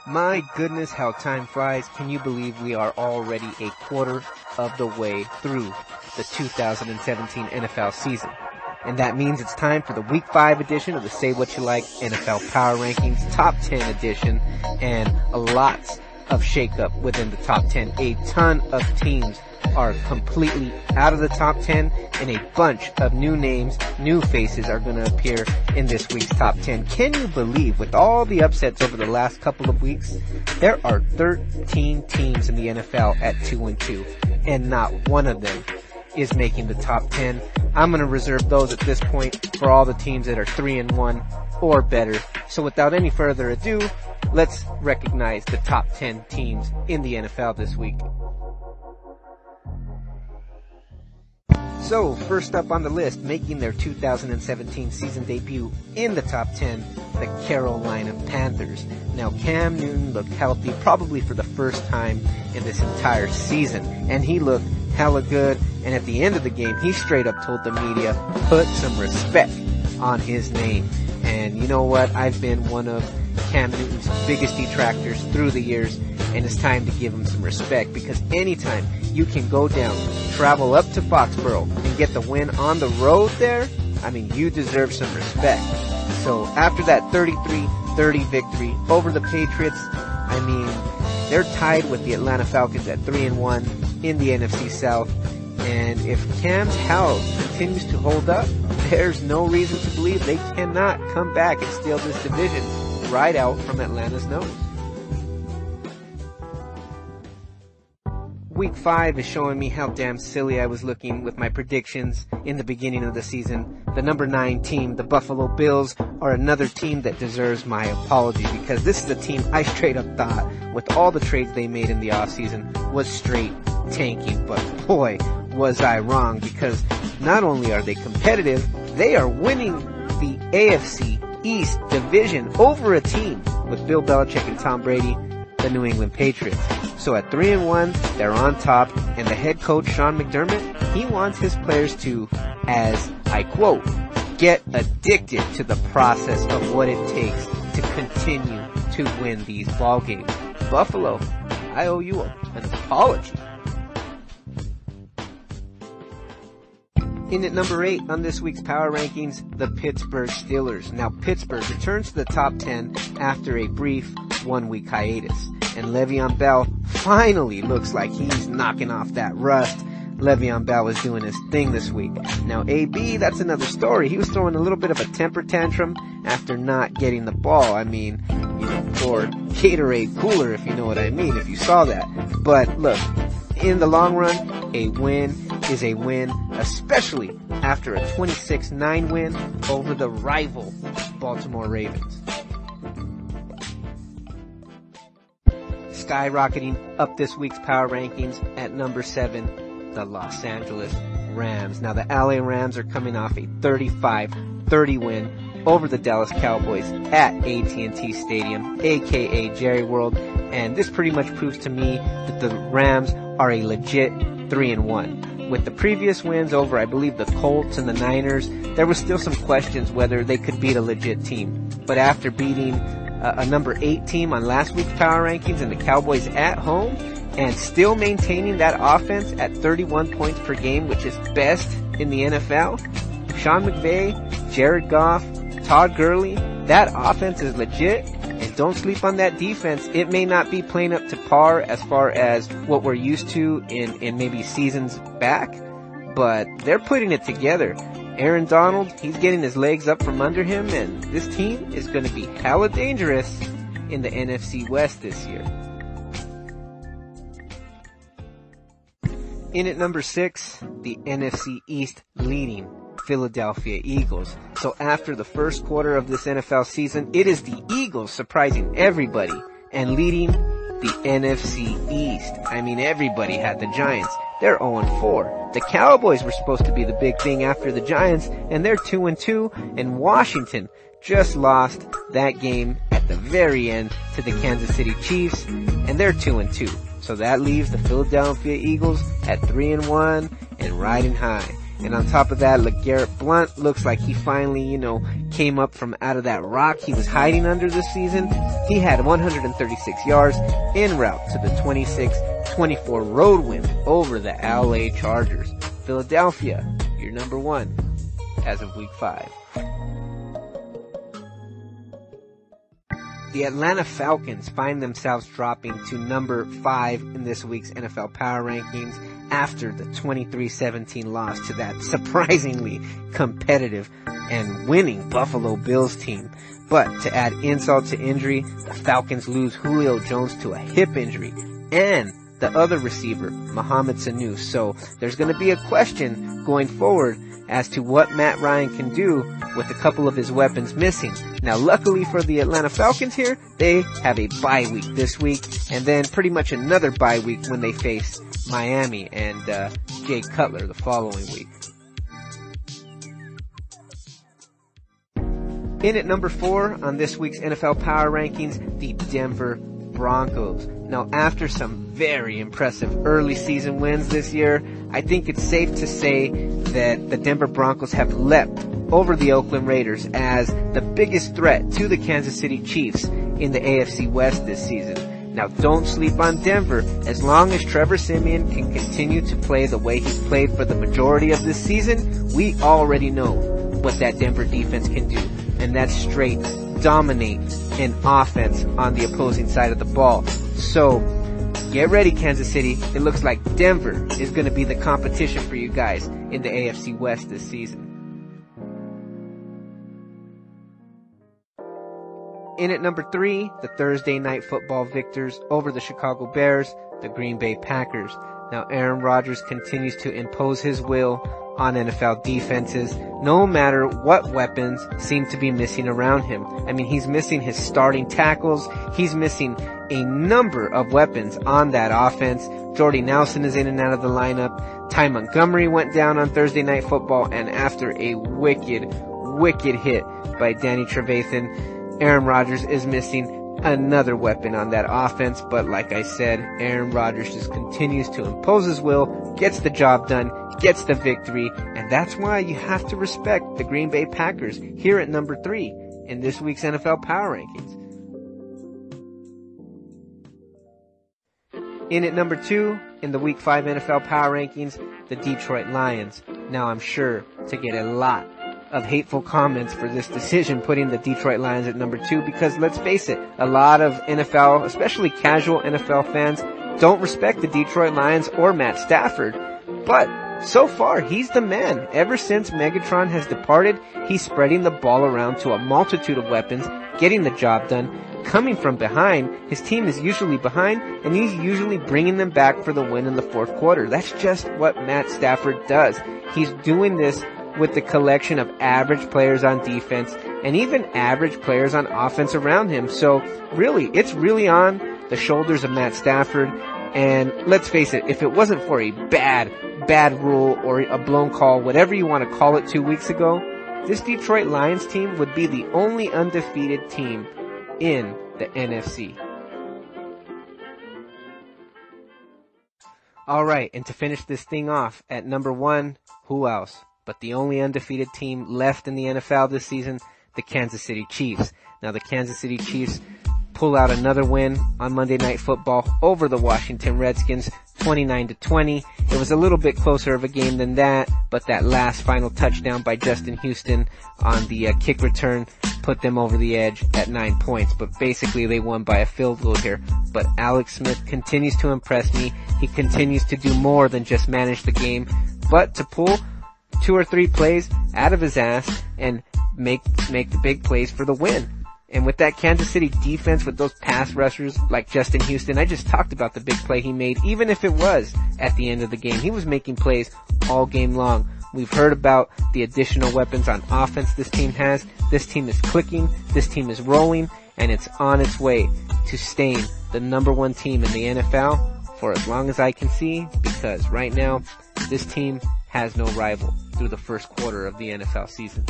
My goodness, how time flies. Can you believe we are already a quarter of the way through the 2017 NFL season? And that means it's time for the Week 5 edition of the Say What You Like NFL Power Rankings Top 10 edition, and a lot of shakeup within the top 10. A ton of teams are completely out of the top 10, and a bunch of new names, new faces are going to appear in this week's top 10. Can you believe, with all the upsets over the last couple of weeks, there are 13 teams in the NFL at 2-2, and not one of them is making the top 10. I'm going to reserve those at this point for all the teams that are 3-1 or better. So without any further ado, let's recognize the top 10 teams in the NFL this week. So, first up on the list, making their 2017 season debut in the top 10, the Carolina Panthers. Now, Cam Newton looked healthy probably for the first time in this entire season, and he looked hella good, and at the end of the game, he straight up told the media, put some respect on his name. And you know what? I've been one of Cam Newton's biggest detractors through the years, and it's time to give him some respect, because anytime you can go down, travel up to Foxborough, and get the win on the road there, I mean, you deserve some respect. So after that 33-30 victory over the Patriots, I mean, they're tied with the Atlanta Falcons at 3-1 in the NFC South. And if Cam's health continues to hold up, there's no reason to believe they cannot come back and steal this division right out from Atlanta's nose. Week 5 is showing me how damn silly I was looking with my predictions in the beginning of the season. The number 9 team, the Buffalo Bills, are another team that deserves my apology, because this is a team I straight up thought, with all the trades they made in the offseason, was straight tanking. But boy, was I wrong, because not only are they competitive, they are winning the AFC East division over a team with Bill Belichick and Tom Brady, the New England Patriots. So at 3-1, they're on top, and the head coach, Sean McDermott, he wants his players to, as I quote, get addicted to the process of what it takes to continue to win these ball games. Buffalo, I owe you an apology. In at number 8 on this week's Power Rankings, the Pittsburgh Steelers. Now, Pittsburgh returns to the top 10 after a brief 1-week hiatus. And Le'Veon Bell finally looks like he's knocking off that rust. Le'Veon Bell was doing his thing this week. Now, AB, that's another story. He was throwing a little bit of a temper tantrum after not getting the ball. I mean, you know, for Gatorade cooler, if you know what I mean, if you saw that. But look, in the long run, a win is a win, especially after a 26-9 win over the rival Baltimore Ravens. Skyrocketing up this week's Power Rankings at number 7, the Los Angeles Rams. Now, the LA Rams are coming off a 35-30 win over the Dallas Cowboys at AT&T Stadium, aka Jerry World, and this pretty much proves to me that the Rams are a legit 3-1. With the previous wins over, I believe, the Colts and the Niners, there was still some questions whether they could beat a legit team. But after beating a number 8 team on last week's Power Rankings and the Cowboys at home, and still maintaining that offense at 31 points per game, which is best in the NFL, Sean McVay, Jared Goff, Todd Gurley, that offense is legit. And don't sleep on that defense. It may not be playing up to par as far as what we're used to in maybe seasons back, but they're putting it together. Aaron Donald, he's getting his legs up from under him, and this team is going to be hella dangerous in the NFC West this year. In at number 6, the NFC East leading Philadelphia Eagles. So after the first quarter of this NFL season, it is the Eagles surprising everybody and leading the NFC East. I mean, everybody had the Giants. They're 0-4. The Cowboys were supposed to be the big thing after the Giants, and they're 2-2, and Washington just lost that game at the very end to the Kansas City Chiefs, and they're 2-2. So that leaves the Philadelphia Eagles at 3-1 and riding high. And on top of that, LeGarrette Blount looks like he finally, came up from out of that rock he was hiding under this season. He had 136 yards en route to the 26-24 road win over the LA Chargers. Philadelphia, you're number 1 as of week 5. The Atlanta Falcons find themselves dropping to number 5 in this week's NFL Power Rankings after the 23-17 loss to that surprisingly competitive and winning Buffalo Bills team. But to add insult to injury, the Falcons lose Julio Jones to a hip injury and the other receiver, Mohamed Sanu. So there's going to be a question going forward as to what Matt Ryan can do with a couple of his weapons missing. Now, luckily for the Atlanta Falcons here, they have a bye week this week, and then pretty much another bye week when they face Miami and Jay Cutler the following week. In at number 4 on this week's NFL Power Rankings, the Denver Broncos. Now, after some very impressive early season wins this year, I think it's safe to say that the Denver Broncos have leapt over the Oakland Raiders as the biggest threat to the Kansas City Chiefs in the AFC West this season. Now, don't sleep on Denver. As long as Trevor Siemian can continue to play the way he's played for the majority of this season, we already know what that Denver defense can do. And that's straight dominate an offense on the opposing side of the ball. So, get ready, Kansas City. It looks like Denver is going to be the competition for you guys in the AFC West this season. In at number 3, the Thursday night football victors over the Chicago Bears, the Green Bay Packers. Now, Aaron Rodgers continues to impose his will on NFL defenses, no matter what weapons seem to be missing around him. I mean, he's missing his starting tackles. He's missing a number of weapons on that offense. Jordy Nelson is in and out of the lineup. Ty Montgomery went down on Thursday Night Football, and after a wicked hit by Danny Trevathan, Aaron Rodgers is missing another weapon on that offense. But like I said, Aaron Rodgers just continues to impose his will, gets the job done, gets the victory, and that's why you have to respect the Green Bay Packers here at number 3 in this week's NFL Power Rankings. In at number 2 in the Week 5 NFL Power Rankings, the Detroit Lions. Now, I'm sure to get a lot of hateful comments for this decision, putting the Detroit Lions at number 2, because let's face it, a lot of NFL, especially casual NFL fans, don't respect the Detroit Lions or Matt Stafford. But so far, he's the man. Ever since Megatron has departed, he's spreading the ball around to a multitude of weapons, getting the job done, coming from behind. His team is usually behind, and he's usually bringing them back for the win in the fourth quarter. That's just what Matt Stafford does. He's doing this with the collection of average players on defense and even average players on offense around him. So really, it's really on the shoulders of Matt Stafford. And let's face it, if it wasn't for a bad rule or a blown call, whatever you want to call it 2 weeks ago, this Detroit Lions team would be the only undefeated team in the NFC. Alright, and to finish this thing off, at number 1, who else but the only undefeated team left in the NFL this season, the Kansas City Chiefs. Now, the Kansas City Chiefs pull out another win on Monday Night Football over the Washington Redskins, 29-20. It was a little bit closer of a game than that, but that last final touchdown by Justin Houston on the kick return put them over the edge at 9 points. But basically, they won by a field goal here. But Alex Smith continues to impress me. He continues to do more than just manage the game, but to pull 2 or 3 plays out of his ass and make the big plays for the win. And with that Kansas City defense, with those pass rushers like Justin Houston, I just talked about the big play he made, even if it was at the end of the game. He was making plays all game long. We've heard about the additional weapons on offense this team has. This team is clicking, this team is rolling, and it's on its way to staying the number 1 team in the NFL for as long as I can see, because right now, this team has no rival through the first quarter of the NFL season.